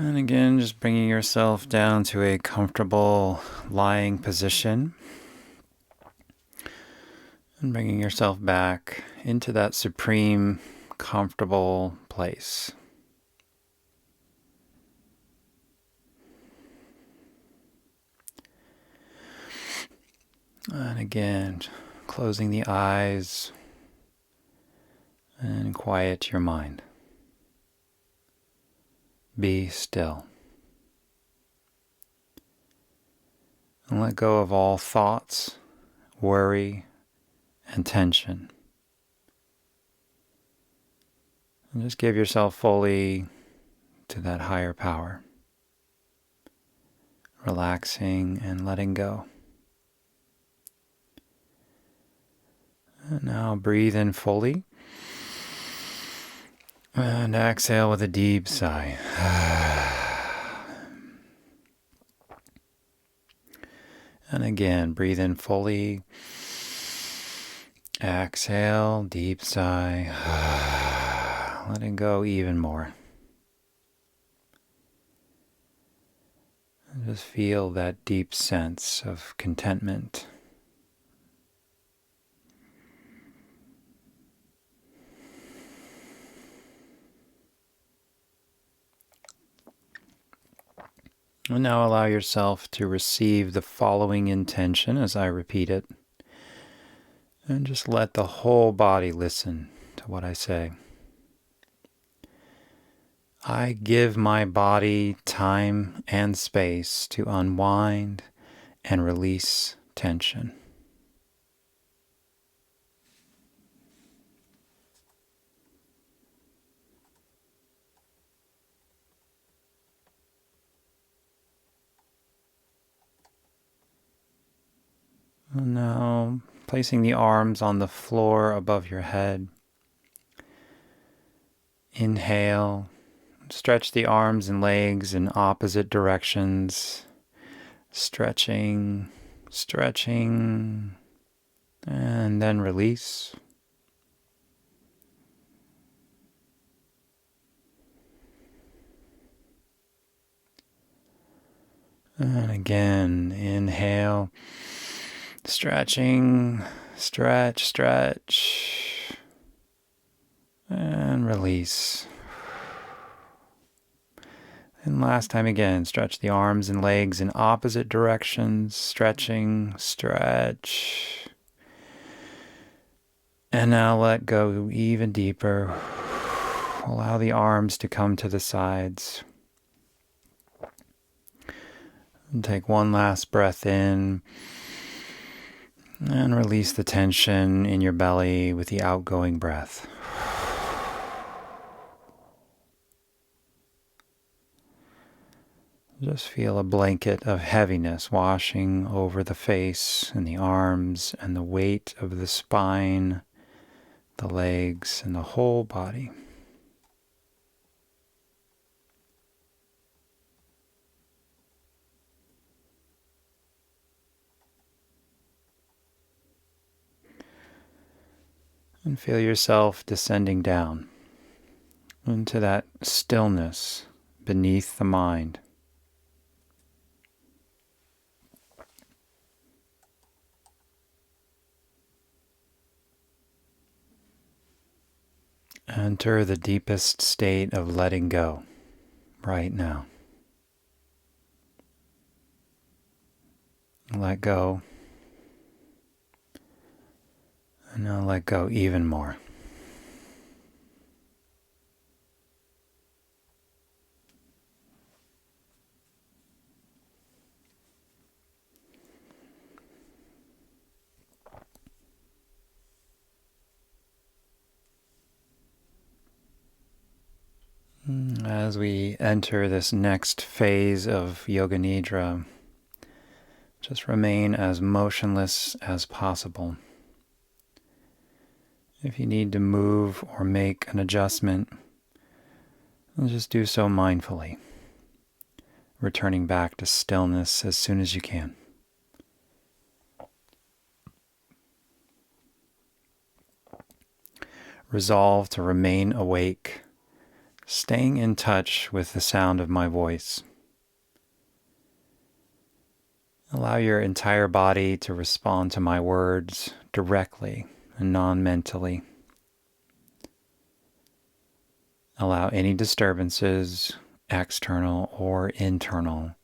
And again, just bringing yourself down to a comfortable lying position. And bringing yourself back into that supreme, comfortable place. And again, closing the eyes and quiet your mind. Be still. And let go of all thoughts, worry, and tension. And just give yourself fully to that higher power. Relaxing and letting go. And now breathe in fully. And exhale with a deep sigh. And again, breathe in fully. Exhale, deep sigh. Letting go even more. And just feel that deep sense of contentment. And now allow yourself to receive the following intention as I repeat it. And just let the whole body listen to what I say. I give my body time and space to unwind and release tension. And now, placing the arms on the floor above your head. Inhale, stretch the arms and legs in opposite directions. Stretching, stretching, and then release. And again, inhale. Stretching, stretch, stretch, and release. And last time again, stretch the arms and legs in opposite directions, stretching, stretch. And now let go even deeper. Allow the arms to come to the sides. And take one last breath in. And release the tension in your belly with the outgoing breath. Just feel a blanket of heaviness washing over the face and the arms and the weight of the spine, the legs, and the whole body. And feel yourself descending down into that stillness beneath the mind. Enter the deepest state of letting go right now. Let go. And now let go even more. As we enter this next phase of Yoga Nidra, just remain as motionless as possible. If you need to move or make an adjustment, just do so mindfully, returning back to stillness as soon as you can. Resolve to remain awake, staying in touch with the sound of my voice. Allow your entire body to respond to my words directly and non-mentally. Allow any disturbances, external or internal,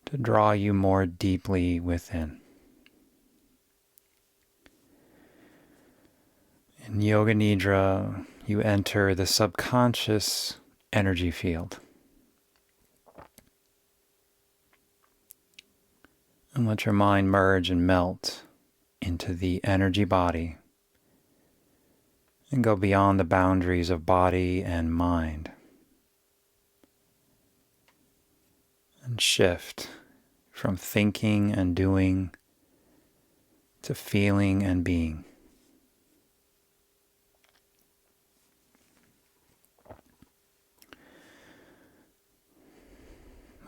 to draw you more deeply within. In Yoga Nidra, you enter the subconscious energy field. And let your mind merge and melt into the energy body and go beyond the boundaries of body and mind. And shift from thinking and doing to feeling and being.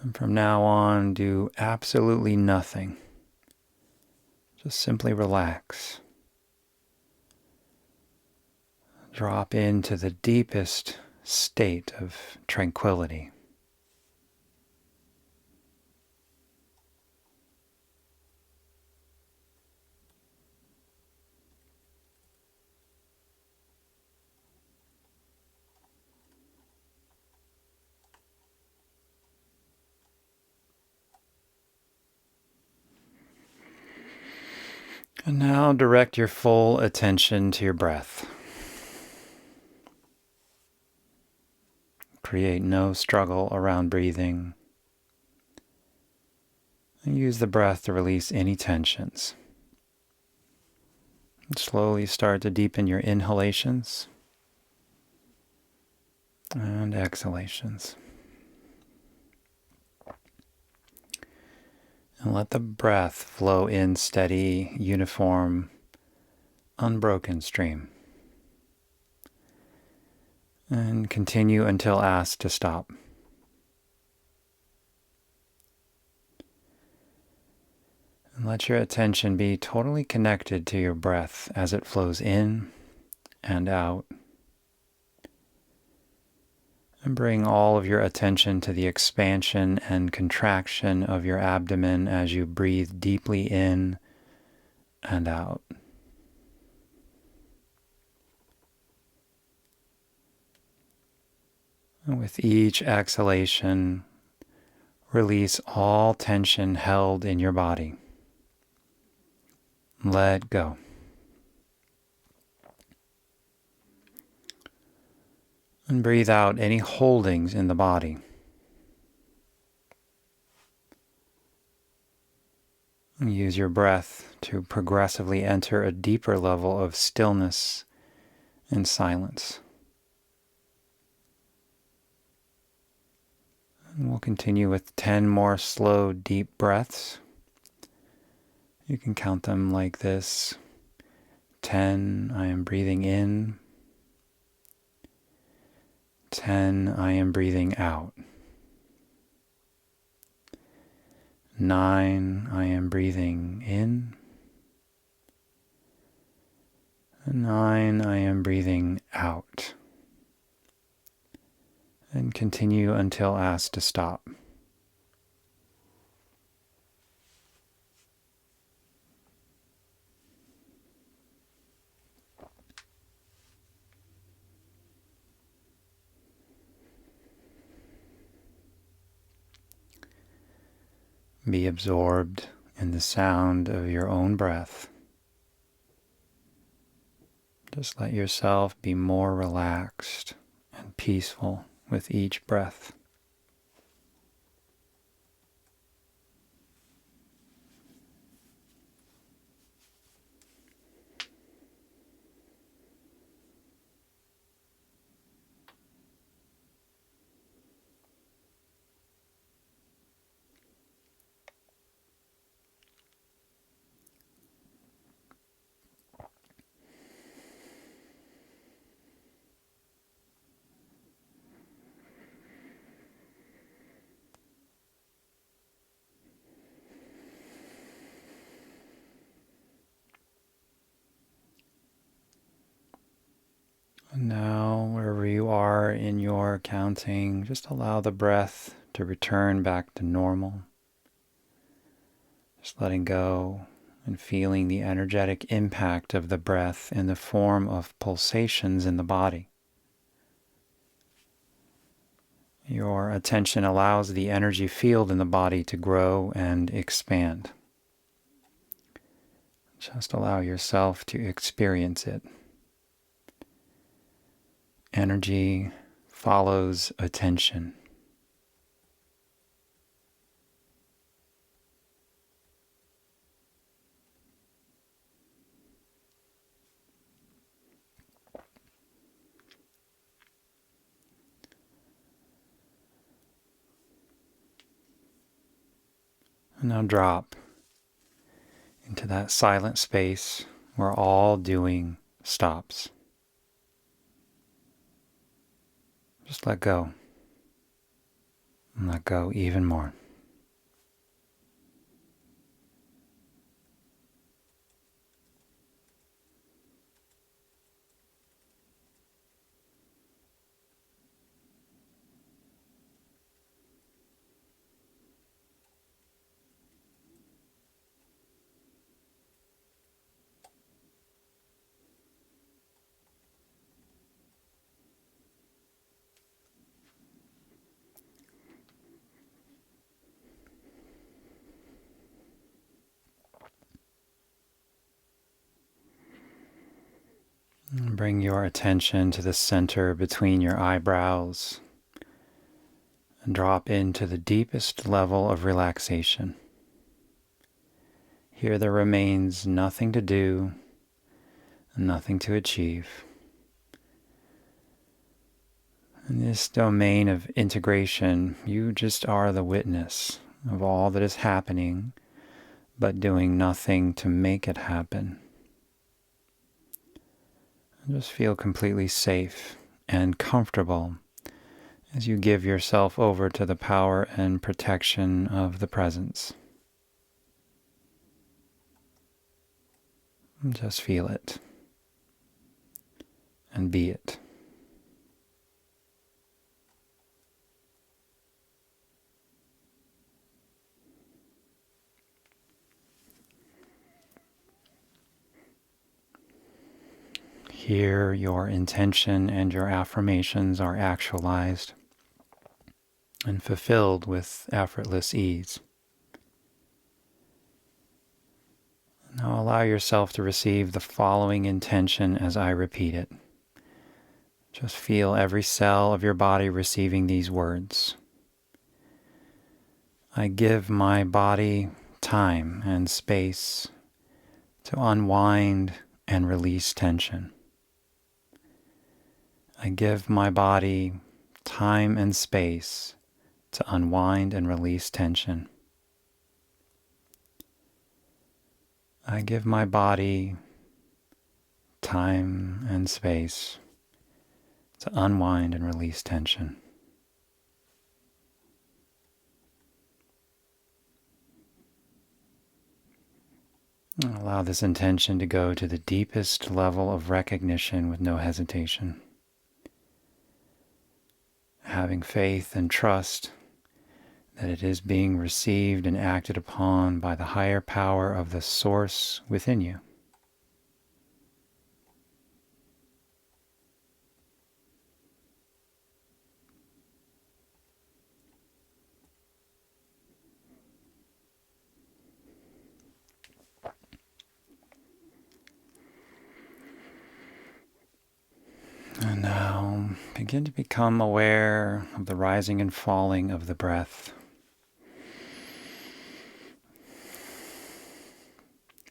And from now on, do absolutely nothing. Just simply relax. Drop into the deepest state of tranquility. And now direct your full attention to your breath. Create no struggle around breathing. And use the breath to release any tensions. And slowly start to deepen your inhalations and exhalations. And let the breath flow in steady, uniform, unbroken stream. And continue until asked to stop. And let your attention be totally connected to your breath as it flows in and out. And bring all of your attention to the expansion and contraction of your abdomen as you breathe deeply in and out. And with each exhalation, release all tension held in your body. Let go. And breathe out any holdings in the body. And use your breath to progressively enter a deeper level of stillness and silence. And we'll continue with 10 more slow, deep breaths. You can count them like this. 10, I am breathing in. 10, I am breathing out. 9, I am breathing in. 9, I am breathing out. And continue until asked to stop. Be absorbed in the sound of your own breath. Just let yourself be more relaxed and peaceful with each breath. in your counting, just allow the breath to return back to normal. Just letting go and feeling the energetic impact of the breath in the form of pulsations in the body. Your attention allows the energy field in the body to grow and expand. Just allow yourself to experience it. Energy follows attention. And now drop into that silent space where all doing stops. Just let go. And let go even more. And bring your attention to the center between your eyebrows and drop into the deepest level of relaxation. Here there remains nothing to do and nothing to achieve. In this domain of integration, you just are the witness of all that is happening, but doing nothing to make it happen. And just feel completely safe and comfortable as you give yourself over to the power and protection of the presence. And just feel it and be it. Here, your intention and your affirmations are actualized and fulfilled with effortless ease. Now allow yourself to receive the following intention as I repeat it. Just feel every cell of your body receiving these words. I give my body time and space to unwind and release tension. I give my body time and space to unwind and release tension. I give my body time and space to unwind and release tension. And allow this intention to go to the deepest level of recognition with no hesitation. Having faith and trust that it is being received and acted upon by the higher power of the source within you. And now begin to become aware of the rising and falling of the breath.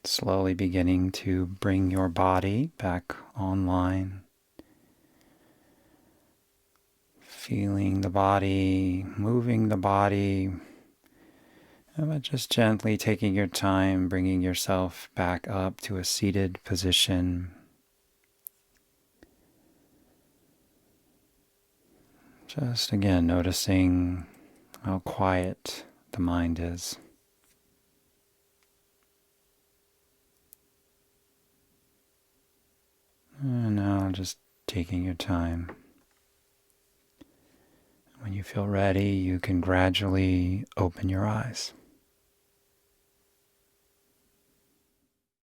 Slowly beginning to bring your body back online. Feeling the body, moving the body, but just gently taking your time, bringing yourself back up to a seated position. Just again noticing how quiet the mind is. And now just taking your time. you feel ready, you can gradually open your eyes.